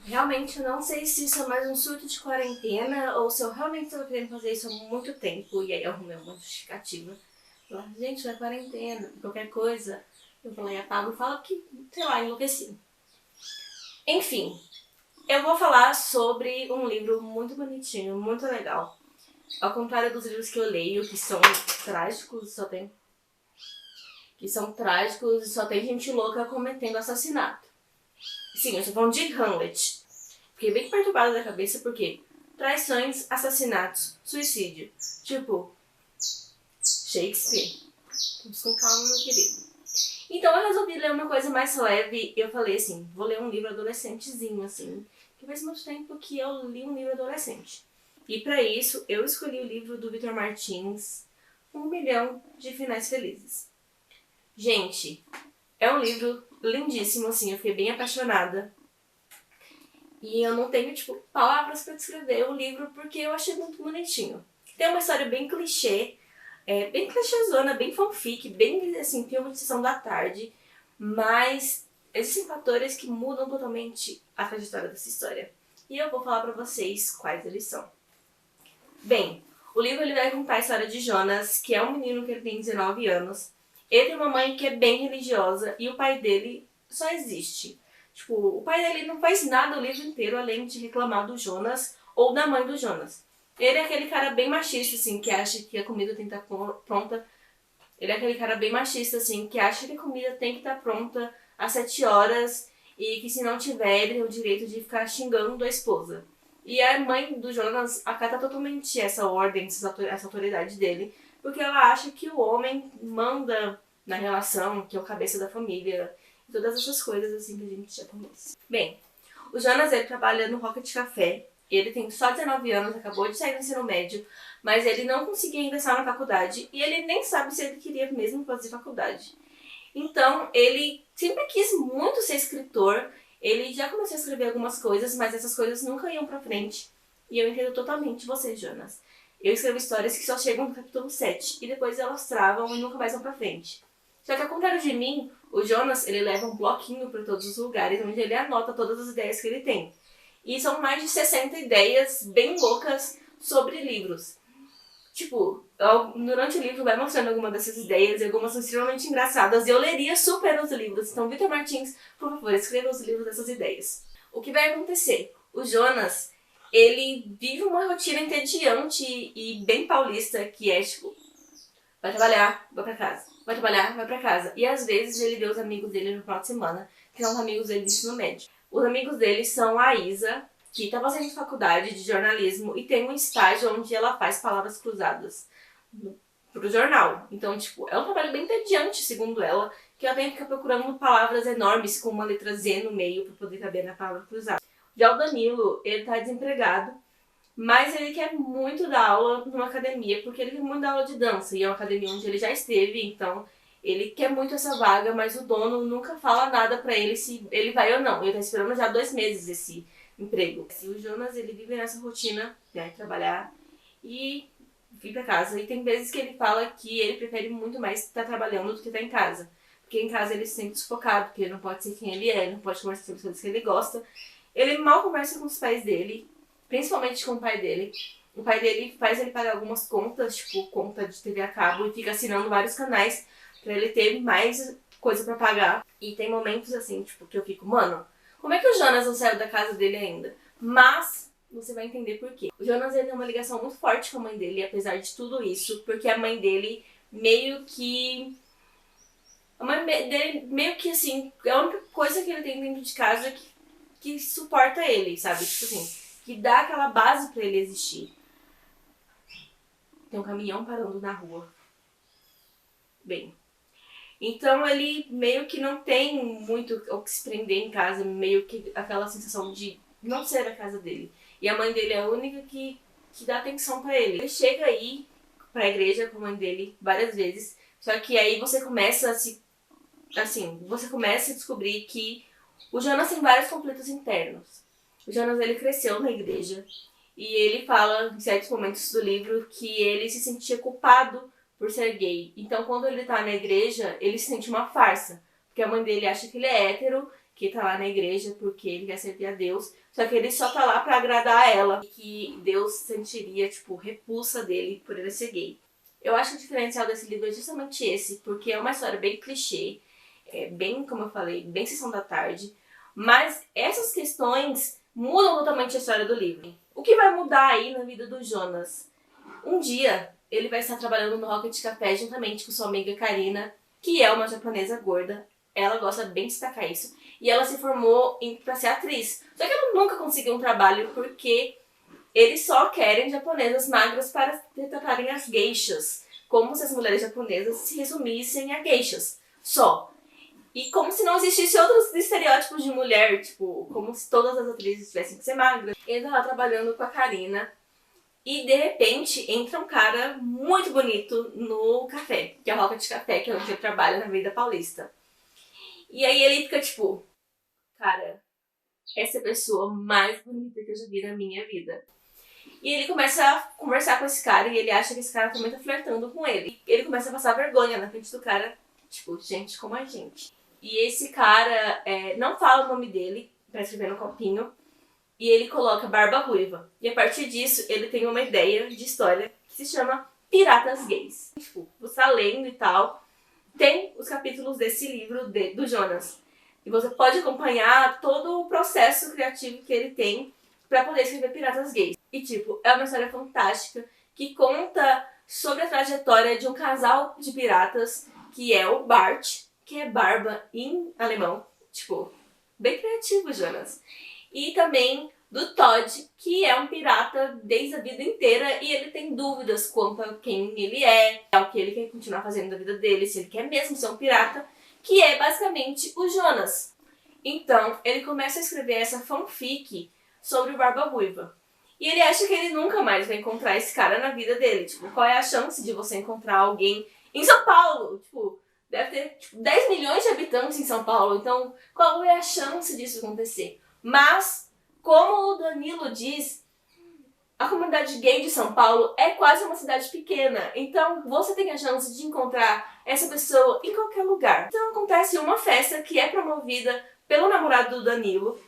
Realmente eu não sei se isso é mais um surto de quarentena ou se eu realmente estava querendo fazer isso há muito tempo e aí eu arrumei uma justificativa. Falar, gente, é quarentena, qualquer coisa. Eu falei, apago e falo que, sei lá, enlouqueci. Enfim, eu vou falar sobre um livro muito bonitinho, muito legal. Ao contrário dos livros que eu leio, que são trágicos, e só tem gente louca cometendo assassinato. Sim, eu estou falando de Hamlet. Fiquei bem perturbada da cabeça porque traições, assassinatos, suicídio. Tipo, Shakespeare. Vamos com calma, meu querido. Então eu resolvi ler uma coisa mais leve e eu falei assim, vou ler um livro adolescentezinho, assim. Que faz muito tempo que eu li um livro adolescente. E para isso, eu escolhi o livro do Victor Martins, 1 Milhão de Finais Felizes. Gente, é um livro lindíssimo, assim, eu fiquei bem apaixonada. E eu não tenho, tipo, palavras pra descrever o livro porque eu achei muito bonitinho. Tem uma história bem clichê, bem clichêzona, bem fanfic, bem, assim, filme de sessão da tarde. Mas existem fatores que mudam totalmente a trajetória dessa história. E eu vou falar pra vocês quais eles são. Bem, o livro ele vai contar a história de Jonas, que é um menino que ele tem 19 anos. Ele tem uma mãe que é bem religiosa e o pai dele só existe. Tipo, o pai dele não faz nada o livro inteiro além de reclamar do Jonas ou da mãe do Jonas. Ele é aquele cara bem machista, assim, que acha que a comida tem que estar pronta. Ele é aquele cara bem machista, assim, que acha que a comida tem que estar pronta às 7 horas e que se não tiver, ele tem o direito de ficar xingando a esposa. E a mãe do Jonas acata totalmente essa ordem, essa autoridade dele, porque ela acha que o homem manda na relação, que é o cabeça da família, e todas essas coisas assim que a gente já conhece. Bem, o Jonas ele trabalha no Rocket Café, ele tem só 19 anos, acabou de sair do ensino médio, mas ele não conseguia ingressar na faculdade e ele nem sabe se ele queria mesmo fazer faculdade. Então, ele sempre quis muito ser escritor. Ele já começou a escrever algumas coisas, mas essas coisas nunca iam pra frente. E eu entendo totalmente você, Jonas. Eu escrevo histórias que só chegam no capítulo 7 e depois elas travam e nunca mais vão pra frente. Só que ao contrário de mim, o Jonas, ele leva um bloquinho pra todos os lugares onde ele anota todas as ideias que ele tem. E são mais de 60 ideias bem loucas sobre livros. Tipo, durante o livro vai mostrando algumas dessas ideias e algumas são extremamente engraçadas e eu leria super os livros. Então, Victor Martins, por favor, escreva os livros dessas ideias. O que vai acontecer? O Jonas, ele vive uma rotina entediante e bem paulista, que é tipo, vai trabalhar, vai pra casa. Vai trabalhar, vai pra casa. E às vezes ele vê os amigos dele no final de semana, que são os amigos dele do ensino médio. Os amigos dele são a Isa, que está fazendo faculdade de jornalismo e tem um estágio onde ela faz palavras cruzadas pro jornal. Então, tipo, é um trabalho bem entediante, segundo ela, que ela tem que ficar procurando palavras enormes com uma letra Z no meio para poder caber na palavra cruzada. Já o Danilo, ele tá desempregado, mas ele quer muito dar aula numa academia, porque ele quer muito dar aula de dança, e é uma academia onde ele já esteve, então ele quer muito essa vaga, mas o dono nunca fala nada pra ele se ele vai ou não. Ele tá esperando já 2 meses esse emprego. O Jonas, ele vive nessa rotina, né, trabalhar e vir pra casa. E tem vezes que ele fala que ele prefere muito mais estar trabalhando do que estar em casa. Porque em casa ele se sente sufocado, porque ele não pode ser quem ele é, ele não pode conversar sobre as coisas que ele gosta. Ele mal conversa com os pais dele, principalmente com o pai dele. O pai dele faz ele pagar algumas contas, tipo conta de TV a cabo, e fica assinando vários canais pra ele ter mais coisa pra pagar. E tem momentos assim, tipo, que eu fico, mano, como é que o Jonas não saiu da casa dele ainda? Mas você vai entender por quê. O Jonas ele tem uma ligação muito forte com a mãe dele, apesar de tudo isso, porque a mãe dele meio que... A mãe dele meio que assim, é a única coisa que ele tem dentro de casa que suporta ele, sabe? Tipo assim, que dá aquela base pra ele existir. Tem um caminhão parando na rua. Bem, então ele meio que não tem muito o que se prender em casa, meio que aquela sensação de não ser a casa dele. E a mãe dele é a única que dá atenção pra ele. Ele chega aí pra igreja com a mãe dele várias vezes, só que aí você começa a se... Assim, você começa a descobrir que o Jonas tem vários conflitos internos. O Jonas, ele cresceu na igreja e ele fala em certos momentos do livro que ele se sentia culpado por ser gay. Então, quando ele tá na igreja, ele se sente uma farsa. Porque a mãe dele acha que ele é hétero que tá lá na igreja porque ele quer servir a Deus, só que ele só tá lá pra agradar a ela, e que Deus sentiria, tipo, repulsa dele por ele ser gay. Eu acho que o diferencial desse livro é justamente esse, porque é uma história bem clichê, bem, como eu falei, bem sessão da tarde, mas essas questões mudam totalmente a história do livro. O que vai mudar aí na vida do Jonas? Um dia, ele vai estar trabalhando no Rocket Café juntamente com sua amiga Karina, que é uma japonesa gorda. Ela gosta bem de destacar isso. E ela se formou pra ser atriz. Só que ela nunca conseguiu um trabalho porque eles só querem japonesas magras para retratarem as geishas. Como se as mulheres japonesas se resumissem a geishas. Só. E como se não existisse outros estereótipos de mulher, tipo, como se todas as atrizes tivessem que ser magras. Ele tá lá trabalhando com a Karina. E de repente entra um cara muito bonito no café, que é o Rocket Café, que é onde eu trabalho na Avenida Paulista. E aí ele fica tipo, cara, essa é a pessoa mais bonita que eu já vi na minha vida. E ele começa a conversar com esse cara e ele acha que esse cara também tá flertando com ele. E ele começa a passar vergonha na frente do cara, tipo, gente como a gente. E esse cara não fala o nome dele pra escrever no copinho. E ele coloca Barba Ruiva. E a partir disso, ele tem uma ideia de história que se chama Piratas Gays. Tipo, você tá lendo e tal, tem os capítulos desse livro do Jonas. E você pode acompanhar todo o processo criativo que ele tem pra poder escrever Piratas Gays. E tipo, é uma história fantástica que conta sobre a trajetória de um casal de piratas, que é o Bart, que é barba em alemão. Tipo, bem criativo, Jonas. E também do Todd, que é um pirata desde a vida inteira e ele tem dúvidas quanto a quem ele é, ao que ele quer continuar fazendo da vida dele, se ele quer mesmo ser um pirata, que é basicamente o Jonas. Então, ele começa a escrever essa fanfic sobre o Barba Ruiva. E ele acha que ele nunca mais vai encontrar esse cara na vida dele. Tipo, qual é a chance de você encontrar alguém em São Paulo? Tipo, deve ter 10 milhões de habitantes em São Paulo, então qual é a chance disso acontecer? Mas, como o Danilo diz, a comunidade gay de São Paulo é quase uma cidade pequena. Então, você tem a chance de encontrar essa pessoa em qualquer lugar. Então, acontece uma festa que é promovida pelo namorado do Danilo.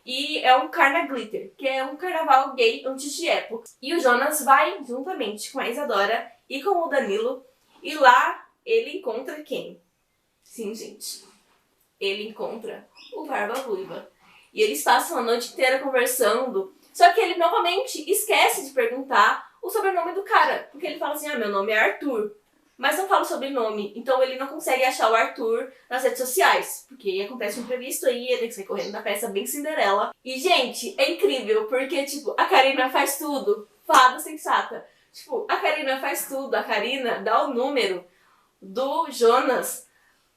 E é um Carna Glitter, que é um carnaval gay antes de época. E o Jonas vai juntamente com a Isadora e com o Danilo. E lá ele encontra quem? Sim, gente. Ele encontra o Barba Ruiva. E eles passam a noite inteira conversando. Só que ele novamente esquece de perguntar o sobrenome do cara. Porque ele fala assim, meu nome é Arthur. Mas não fala o sobrenome. Então ele não consegue achar o Arthur nas redes sociais. Porque acontece um imprevisto aí, ele sai correndo da festa bem Cinderela. E, gente, é incrível. Porque, tipo, a Karina faz tudo. Fada sensata. Tipo, a Karina faz tudo. A Karina dá o número do Jonas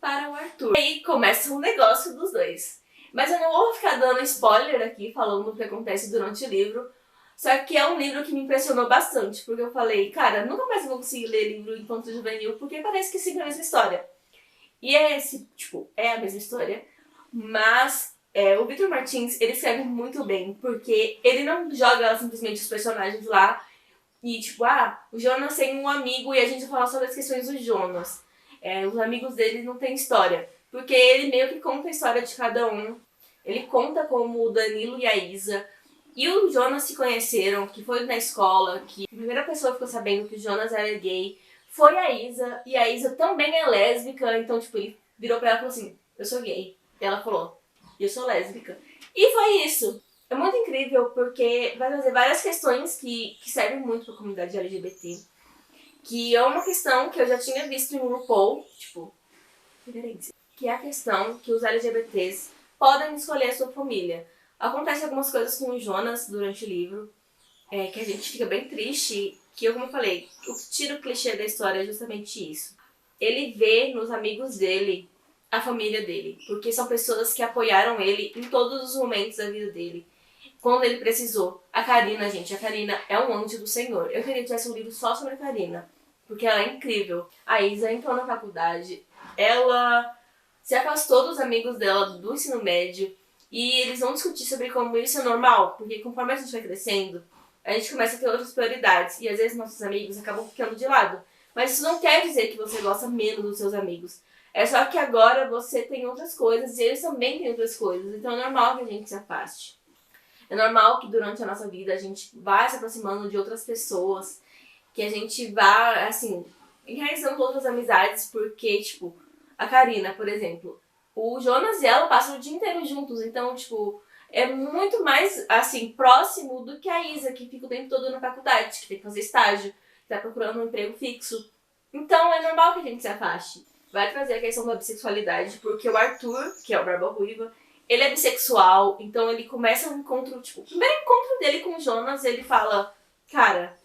para o Arthur. E aí começa o negócio dos dois. Mas eu não vou ficar dando spoiler aqui, falando o que acontece durante o livro. Só que é um livro que me impressionou bastante, porque eu falei, cara, nunca mais vou conseguir ler livro infanto juvenil, porque parece que siga a mesma história. E é a mesma história, mas o Victor Martins, ele escreve muito bem, porque ele não joga simplesmente os personagens lá e o Jonas tem um amigo e a gente vai falar sobre as questões do Jonas. Os amigos dele não têm história. Porque ele meio que conta a história de cada um. Ele conta como o Danilo e a Isa e o Jonas se conheceram, que foi na escola, que a primeira pessoa que ficou sabendo que o Jonas era gay foi a Isa. E a Isa também é lésbica, então, ele virou pra ela e falou assim, eu sou gay. E ela falou, eu sou lésbica. E foi isso. É muito incrível, porque vai trazer várias questões que servem muito pra comunidade LGBT. Que é uma questão que eu já tinha visto em RuPaul, referência. Que é a questão que os LGBTs podem escolher a sua família. Acontece algumas coisas com o Jonas durante o livro, que a gente fica bem triste, que como eu falei, o que tira o clichê da história é justamente isso. Ele vê nos amigos dele a família dele, porque são pessoas que apoiaram ele em todos os momentos da vida dele. Quando ele precisou. A Karina, gente, a Karina é um anjo do Senhor. Eu queria que tivesse um livro só sobre a Karina, porque ela é incrível. A Isa entrou na faculdade, ela se afastou dos amigos dela do ensino médio e eles vão discutir sobre como isso é normal, porque conforme a gente vai crescendo, a gente começa a ter outras prioridades e às vezes nossos amigos acabam ficando de lado. Mas isso não quer dizer que você gosta menos dos seus amigos. É só que agora você tem outras coisas e eles também têm outras coisas. Então é normal que a gente se afaste. É normal que durante a nossa vida a gente vá se aproximando de outras pessoas, que a gente vá, assim, enraizando outras amizades, porque, tipo, a Karina, por exemplo, o Jonas e ela passam o dia inteiro juntos, então, tipo, é muito mais, assim, próximo do que a Isa, que fica o tempo todo na faculdade, que tem que fazer estágio, que tá procurando um emprego fixo. Então é normal que a gente se afaste. Vai trazer a questão da bissexualidade, porque o Arthur, que é o Barba Ruiva, ele é bissexual, então ele começa um encontro, tipo, o primeiro encontro dele com o Jonas, ele fala, cara,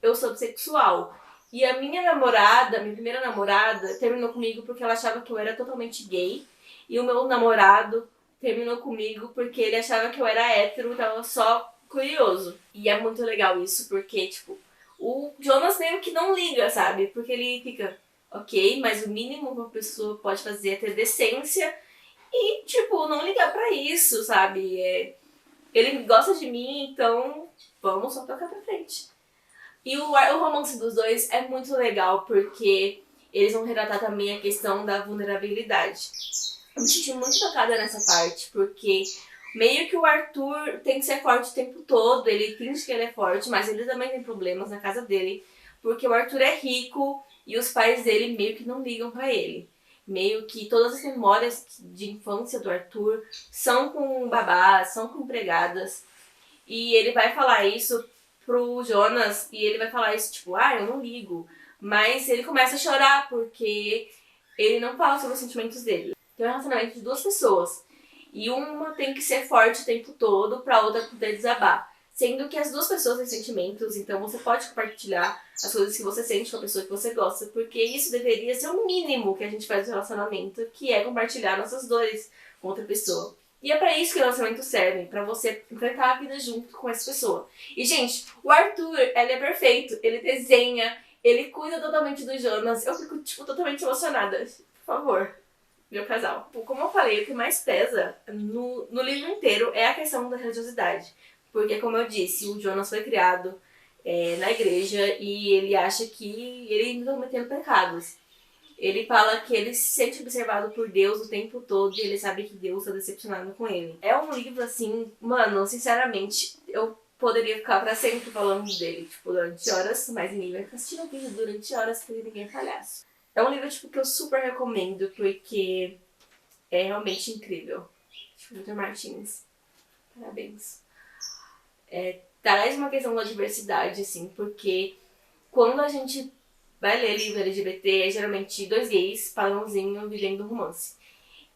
eu sou bissexual. E a minha namorada, minha primeira namorada, terminou comigo porque ela achava que eu era totalmente gay. E o meu namorado terminou comigo porque ele achava que eu era hétero, tava só curioso. E é muito legal isso, porque, tipo, o Jonas meio que não liga, sabe? Porque ele fica, ok, mas o mínimo que uma pessoa pode fazer é ter decência e, tipo, não ligar pra isso, sabe? Ele gosta de mim, então vamos só tocar pra frente. E o romance dos dois é muito legal, porque eles vão retratar também a questão da vulnerabilidade. Eu me senti muito tocada nessa parte, porque meio que o Arthur tem que ser forte o tempo todo, ele finge que ele é forte, mas ele também tem problemas na casa dele, porque o Arthur é rico e os pais dele meio que não ligam pra ele. Meio que todas as memórias de infância do Arthur são com babás, são com empregadas. E ele vai falar isso pro Jonas e ele vai falar isso tipo, eu não ligo. Mas ele começa a chorar porque ele não fala sobre os sentimentos dele. Tem um relacionamento de duas pessoas. E uma tem que ser forte o tempo todo pra outra poder desabar. Sendo que as duas pessoas têm sentimentos, então você pode compartilhar as coisas que você sente com a pessoa que você gosta, porque isso deveria ser o mínimo que a gente faz no relacionamento, que é compartilhar nossas dores com outra pessoa. E é pra isso que o relacionamento serve, pra você enfrentar a vida junto com essa pessoa. E, gente, o Arthur, ele é perfeito, ele desenha, ele cuida totalmente do Jonas. Eu fico, tipo, totalmente emocionada. Por favor, meu casal. Como eu falei, o que mais pesa no livro inteiro é a questão da religiosidade. Porque, como eu disse, o Jonas foi criado na igreja e ele acha que ele ainda está cometendo pecados. Ele fala que ele se sente observado por Deus o tempo todo e ele sabe que Deus está decepcionado com ele. É um livro, assim, mano, sinceramente, eu poderia ficar pra sempre falando dele, tipo, durante horas, mas ninguém vai ficar assistindo o vídeo durante horas porque ninguém é palhaço. É um livro, tipo, que eu super recomendo porque é realmente incrível. Tipo, Vitor Martins, parabéns. Traz uma questão da diversidade, assim, porque quando a gente vai ler livro LGBT, é geralmente dois gays, padrãozinho, vivendo um romance.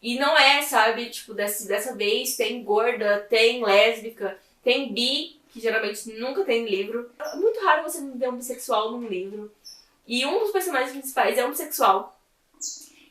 E não é, sabe, tipo, dessa vez tem gorda, tem lésbica, tem bi, que geralmente nunca tem livro. É muito raro você ver um bissexual num livro. E um dos personagens principais é um bissexual.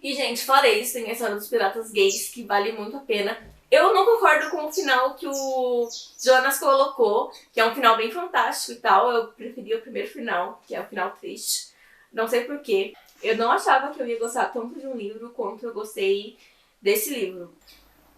E, gente, fora isso, tem a história dos piratas gays, que vale muito a pena. Eu não concordo com o final que o Jonas colocou, que é um final bem fantástico e tal. Eu preferi o primeiro final, que é o final triste. Não sei porquê. Eu não achava que eu ia gostar tanto de um livro quanto eu gostei desse livro.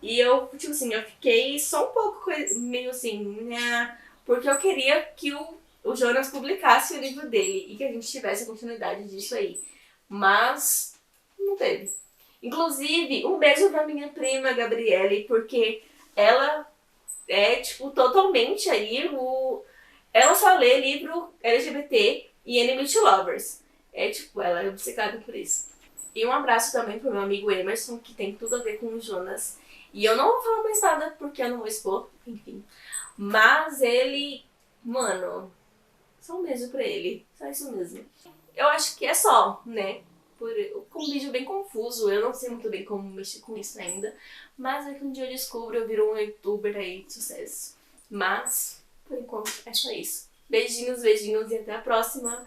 E eu, tipo assim, eu fiquei só um pouco meio assim, né? Porque eu queria que o Jonas publicasse o livro dele e que a gente tivesse a continuidade disso aí. Mas não teve. Inclusive, um beijo pra minha prima Gabriele, porque ela é, tipo, totalmente aí ela só lê livro LGBT e Enemy to Lovers. É, tipo, ela é obcecada por isso. E um abraço também pro meu amigo Emerson, que tem tudo a ver com o Jonas. E eu não vou falar mais nada, porque eu não vou expor, enfim. Mas ele, mano, só um beijo pra ele. Só isso mesmo. Eu acho que é só, né? Com um vídeo bem confuso, eu não sei muito bem como mexer com isso ainda. Mas é que um dia eu descubro, eu viro um youtuber aí de sucesso. Mas, por enquanto, é só isso. Beijinhos, beijinhos e até a próxima!